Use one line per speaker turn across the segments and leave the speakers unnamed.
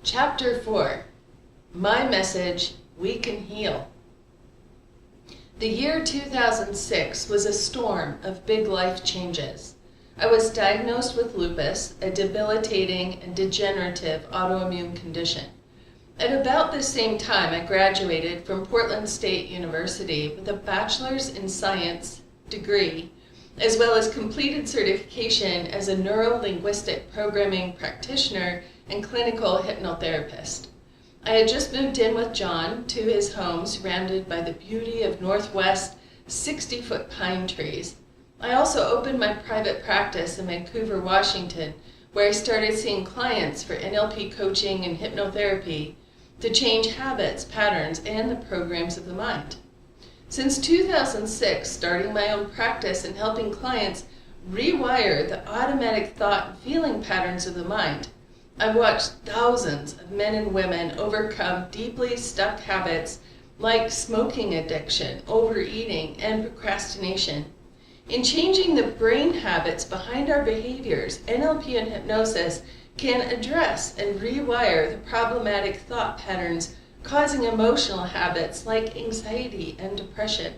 Chapter 4, My Message, We Can Heal. The year 2006 was a storm of big life changes. I was diagnosed with lupus, a debilitating and degenerative autoimmune condition. At about the same time, I graduated from Portland State University with a bachelor's in science degree, as well as completed certification as a neuro-linguistic programming practitioner and clinical hypnotherapist. I had just moved in with John to his home surrounded by the beauty of Northwest 60-foot pine trees. I also opened my private practice in Vancouver, Washington, where I started seeing clients for NLP coaching and hypnotherapy to change habits, patterns, and the programs of the mind. Since 2006, starting my own practice and helping clients rewire the automatic thought and feeling patterns of the mind, I've watched thousands of men and women overcome deeply stuck habits like smoking addiction, overeating, and procrastination. In changing the brain habits behind our behaviors, NLP and hypnosis can address and rewire the problematic thought patterns causing emotional habits like anxiety and depression.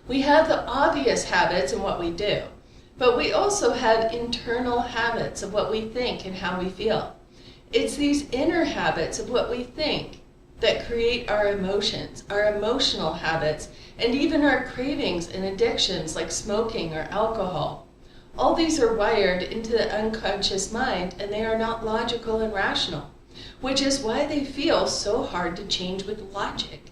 We have the obvious habits in what we do, but we also have internal habits of what we think and how we feel. It's these inner habits of what we think that create our emotions, our emotional habits, and even our cravings and addictions like smoking or alcohol. All these are wired into the unconscious mind, and they are not logical and rational, which is why they feel so hard to change with logic.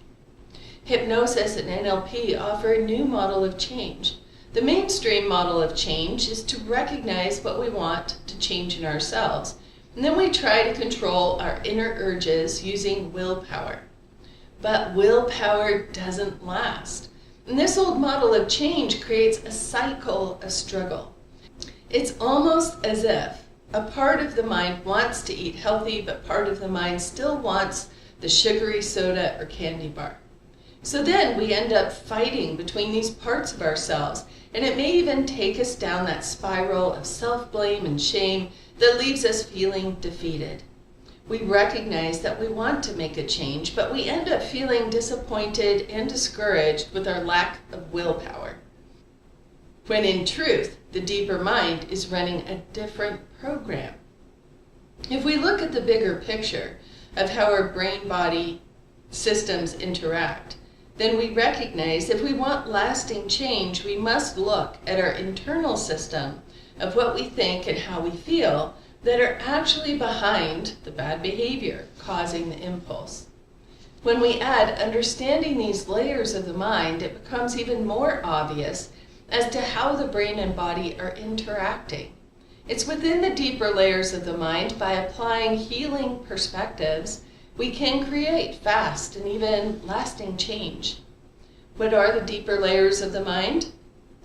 Hypnosis and NLP offer a new model of change. The mainstream model of change is to recognize what we want to change in ourselves, and then we try to control our inner urges using willpower. But willpower doesn't last. And this old model of change creates a cycle of struggle. It's almost as if a part of the mind wants to eat healthy, but part of the mind still wants the sugary soda or candy bar. So then we end up fighting between these parts of ourselves, and it may even take us down that spiral of self-blame and shame that leaves us feeling defeated. We recognize that we want to make a change, but we end up feeling disappointed and discouraged with our lack of willpower. When in truth, the deeper mind is running a different program. If we look at the bigger picture of how our brain-body systems interact, then we recognize if we want lasting change, we must look at our internal system of what we think and how we feel that are actually behind the bad behavior causing the impulse. When we add understanding these layers of the mind, it becomes even more obvious as to how the brain and body are interacting. It's within the deeper layers of the mind, by applying healing perspectives, we can create fast and even lasting change. What are the deeper layers of the mind?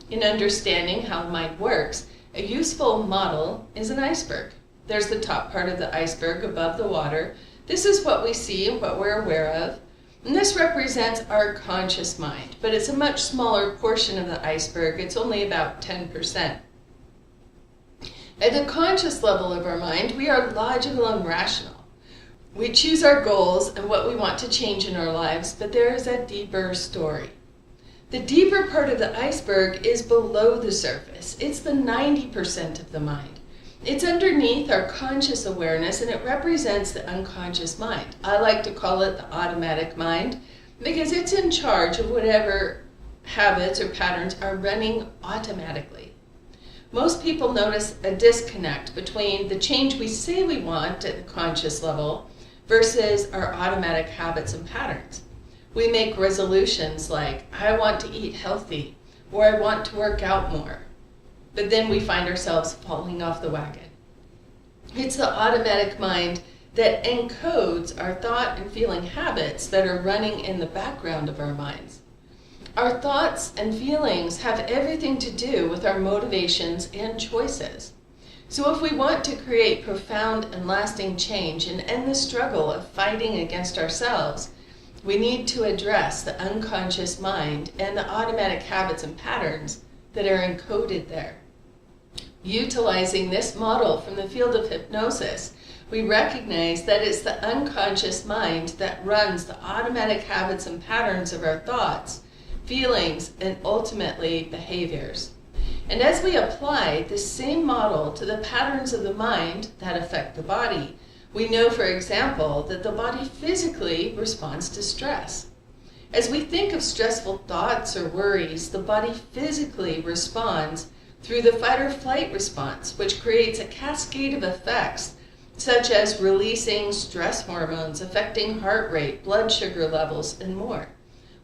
In understanding how the mind works, a useful model is an iceberg. There's the top part of the iceberg above the water. This is what we see and what we're aware of. And this represents our conscious mind, but it's a much smaller portion of the iceberg. It's only about 10%. At the conscious level of our mind, we are logical and rational. We choose our goals and what we want to change in our lives, but there is a deeper story. The deeper part of the iceberg is below the surface. It's the 90% of the mind. It's underneath our conscious awareness, and it represents the unconscious mind. I like to call it the automatic mind because it's in charge of whatever habits or patterns are running automatically. Most people notice a disconnect between the change we say we want at the conscious level versus our automatic habits and patterns. We make resolutions like, I want to eat healthy, or I want to work out more. But then we find ourselves falling off the wagon. It's the automatic mind that encodes our thought and feeling habits that are running in the background of our minds. Our thoughts and feelings have everything to do with our motivations and choices. So if we want to create profound and lasting change and end the struggle of fighting against ourselves, we need to address the unconscious mind and the automatic habits and patterns that are encoded there. Utilizing this model from the field of hypnosis, we recognize that it's the unconscious mind that runs the automatic habits and patterns of our thoughts, feelings, and ultimately behaviors. And as we apply this same model to the patterns of the mind that affect the body, we know, for example, that the body physically responds to stress. As we think of stressful thoughts or worries, the body physically responds through the fight or flight response, which creates a cascade of effects, such as releasing stress hormones, affecting heart rate, blood sugar levels, and more.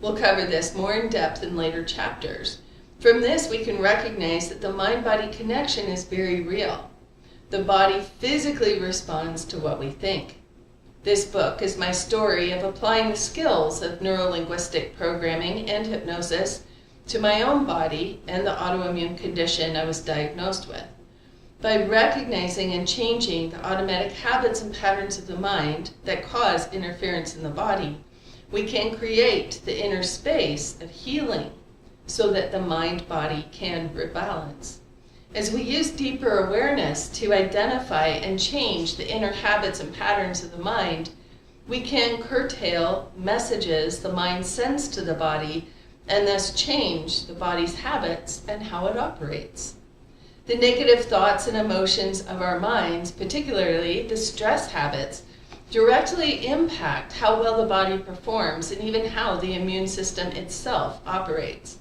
We'll cover this more in depth in later chapters. From this, we can recognize that the mind-body connection is very real. The body physically responds to what we think. This book is my story of applying the skills of neuro-linguistic programming and hypnosis to my own body and the autoimmune condition I was diagnosed with. By recognizing and changing the automatic habits and patterns of the mind that cause interference in the body, we can create the inner space of healing so that the mind-body can rebalance. As we use deeper awareness to identify and change the inner habits and patterns of the mind, we can curtail messages the mind sends to the body and thus change the body's habits and how it operates. The negative thoughts and emotions of our minds, particularly the stress habits, directly impact how well the body performs and even how the immune system itself operates.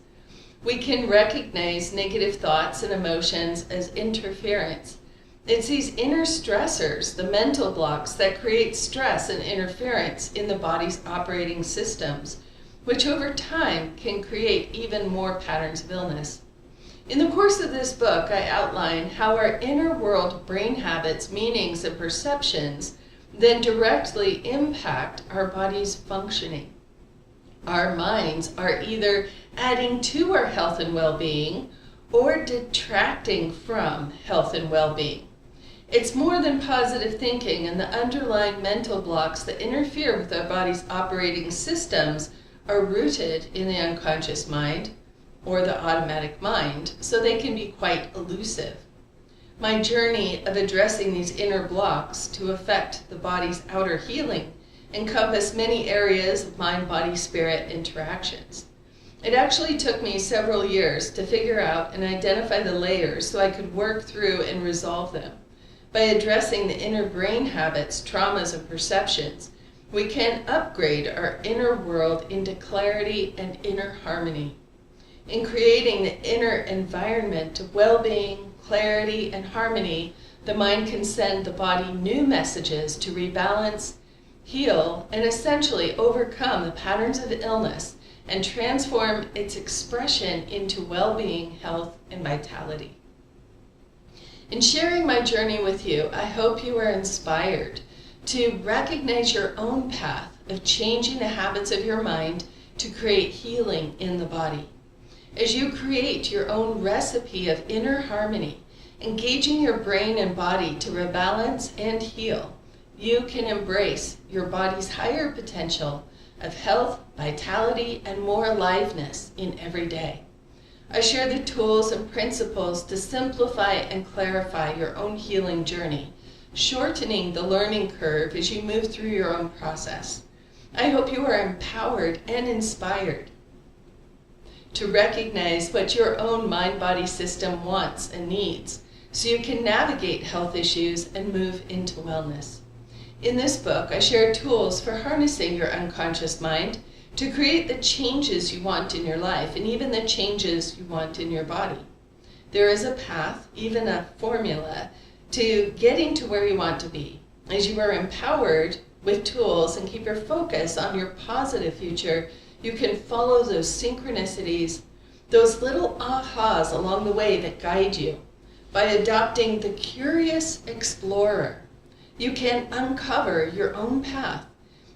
We can recognize negative thoughts and emotions as interference. It's these inner stressors, the mental blocks, that create stress and interference in the body's operating systems, which over time can create even more patterns of illness. In the course of this book, I outline how our inner world brain habits, meanings, and perceptions then directly impact our body's functioning. Our minds are either adding to our health and well-being or detracting from health and well-being. It's more than positive thinking, and the underlying mental blocks that interfere with our body's operating systems are rooted in the unconscious mind or the automatic mind, so they can be quite elusive. My journey of addressing these inner blocks to affect the body's outer healing encompass many areas of mind-body-spirit interactions. It actually took me several years to figure out and identify the layers so I could work through and resolve them. By addressing the inner brain habits, traumas, and perceptions, we can upgrade our inner world into clarity and inner harmony. In creating the inner environment of well-being, clarity, and harmony, the mind can send the body new messages to rebalance, heal, and essentially overcome the patterns of illness and transform its expression into well-being, health, and vitality. In sharing my journey with you, I hope you are inspired to recognize your own path of changing the habits of your mind to create healing in the body. As you create your own recipe of inner harmony, engaging your brain and body to rebalance and heal, you can embrace your body's higher potential of health, vitality, and more aliveness in every day. I share the tools and principles to simplify and clarify your own healing journey, shortening the learning curve as you move through your own process. I hope you are empowered and inspired to recognize what your own mind-body system wants and needs so you can navigate health issues and move into wellness. In this book, I share tools for harnessing your unconscious mind to create the changes you want in your life and even the changes you want in your body. There is a path, even a formula, to getting to where you want to be. As you are empowered with tools and keep your focus on your positive future, you can follow those synchronicities, those little ahas along the way that guide you. By adopting the curious explorer, you can uncover your own path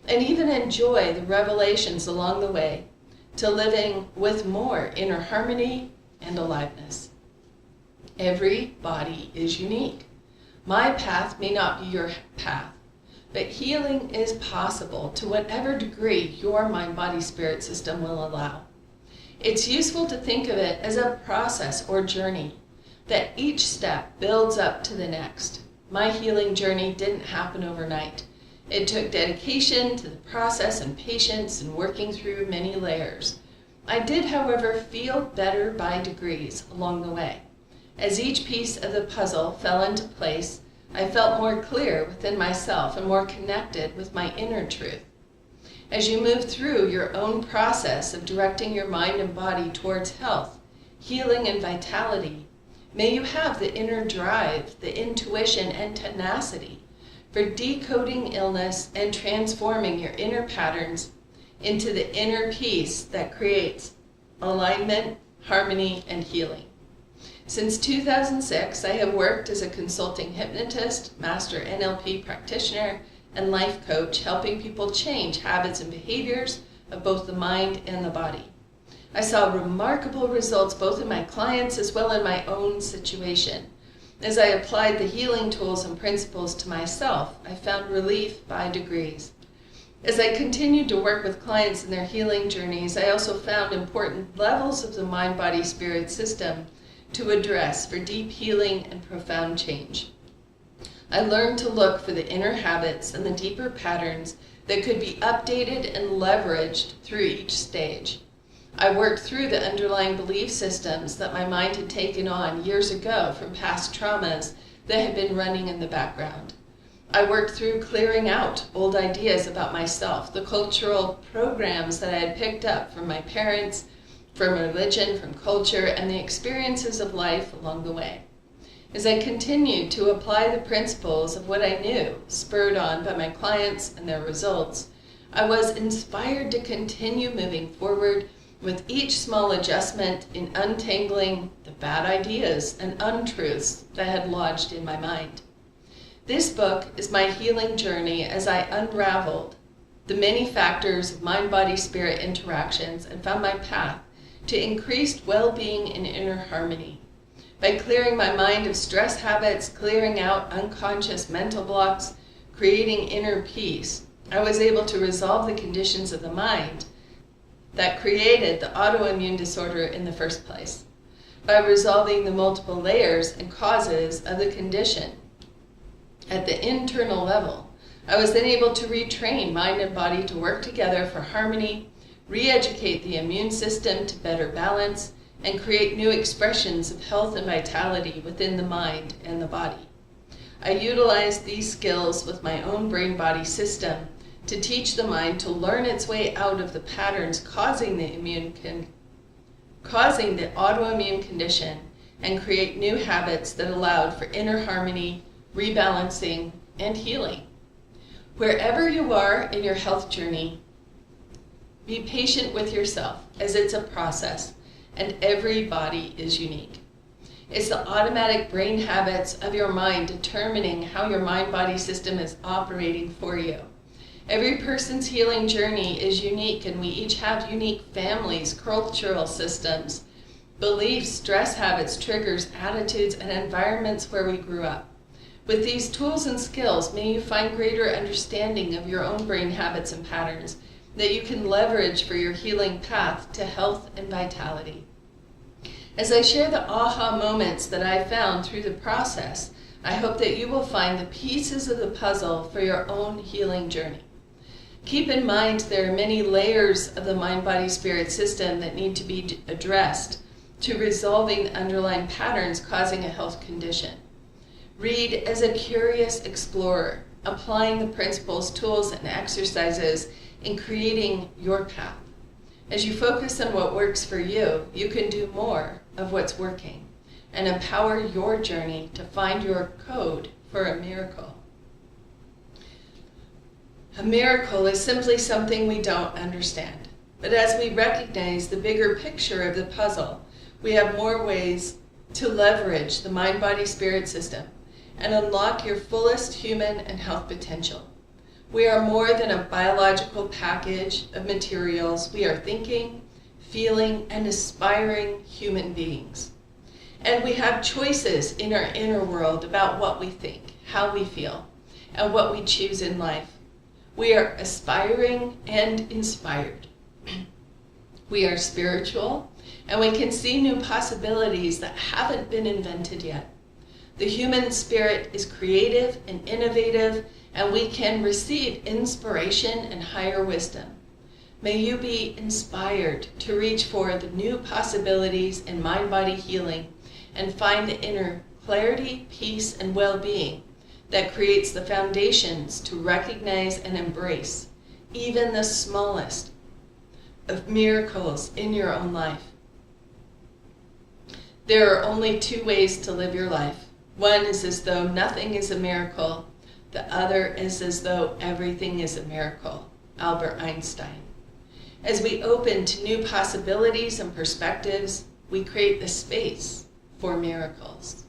and even enjoy the revelations along the way to living with more inner harmony and aliveness. Every body is unique. My path may not be your path, but healing is possible to whatever degree your mind-body-spirit system will allow. It's useful to think of it as a process or journey, that each step builds up to the next. my healing journey didn't happen overnight. It took dedication to the process and patience and working through many layers. I did, however, feel better by degrees along the way. As each piece of the puzzle fell into place, I felt more clear within myself and more connected with my inner truth. As you move through your own process of directing your mind and body towards health, healing, and vitality, may you have the inner drive, the intuition, and tenacity for decoding illness and transforming your inner patterns into the inner peace that creates alignment, harmony, and healing. Since 2006, I have worked as a consulting hypnotist, master NLP practitioner, and life coach, helping people change habits and behaviors of both the mind and the body. I saw remarkable results both in my clients as well as in my own situation. As I applied the healing tools and principles to myself, I found relief by degrees. As I continued to work with clients in their healing journeys, I also found important levels of the mind-body-spirit system to address for deep healing and profound change. I learned to look for the inner habits and the deeper patterns that could be updated and leveraged through each stage. I worked through the underlying belief systems that my mind had taken on years ago from past traumas that had been running in the background. I worked through clearing out old ideas about myself, the cultural programs that I had picked up from my parents, from religion, from culture, and the experiences of life along the way. As I continued to apply the principles of what I knew, spurred on by my clients and their results, I was inspired to continue moving forward with each small adjustment in untangling the bad ideas and untruths that had lodged in my mind. This book is my healing journey as I unraveled the many factors of mind-body-spirit interactions and found my path to increased well-being and inner harmony. By clearing my mind of stress habits, clearing out unconscious mental blocks, creating inner peace, I was able to resolve the conditions of the mind that created the autoimmune disorder in the first place. By resolving the multiple layers and causes of the condition at the internal level, I was then able to retrain mind and body to work together for harmony, re-educate the immune system to better balance, and create new expressions of health and vitality within the mind and the body. I utilized these skills with my own brain-body system to teach the mind to learn its way out of the patterns causing the autoimmune condition and create new habits that allowed for inner harmony, rebalancing, and healing. Wherever you are in your health journey, be patient with yourself as it's a process, and every body is unique. It's the automatic brain habits of your mind determining how your mind-body system is operating for you. Every person's healing journey is unique, and we each have unique families, cultural systems, beliefs, stress habits, triggers, attitudes, and environments where we grew up. With these tools and skills, may you find greater understanding of your own brain habits and patterns that you can leverage for your healing path to health and vitality. As I share the aha moments that I found through the process, I hope that you will find the pieces of the puzzle for your own healing journey. Keep in mind there are many layers of the mind-body-spirit system that need to be addressed to resolving the underlying patterns causing a health condition. Read as a curious explorer, applying the principles, tools, and exercises in creating your path. As you focus on what works for you, you can do more of what's working and empower your journey to find your code for a miracle. A miracle is simply something we don't understand. But as we recognize the bigger picture of the puzzle, we have more ways to leverage the mind-body-spirit system and unlock your fullest human and health potential. We are more than a biological package of materials. We are thinking, feeling, and aspiring human beings. And we have choices in our inner world about what we think, how we feel, and what we choose in life. We are aspiring and inspired. We are spiritual, and we can see new possibilities that haven't been invented yet. The human spirit is creative and innovative, and we can receive inspiration and higher wisdom. May you be inspired to reach for the new possibilities in mind-body healing and find the inner clarity, peace, and well-being that creates the foundations to recognize and embrace even the smallest of miracles in your own life. There are only two ways to live your life. One is as though nothing is a miracle. The other is as though everything is a miracle. Albert Einstein. As we open to new possibilities and perspectives, we create the space for miracles.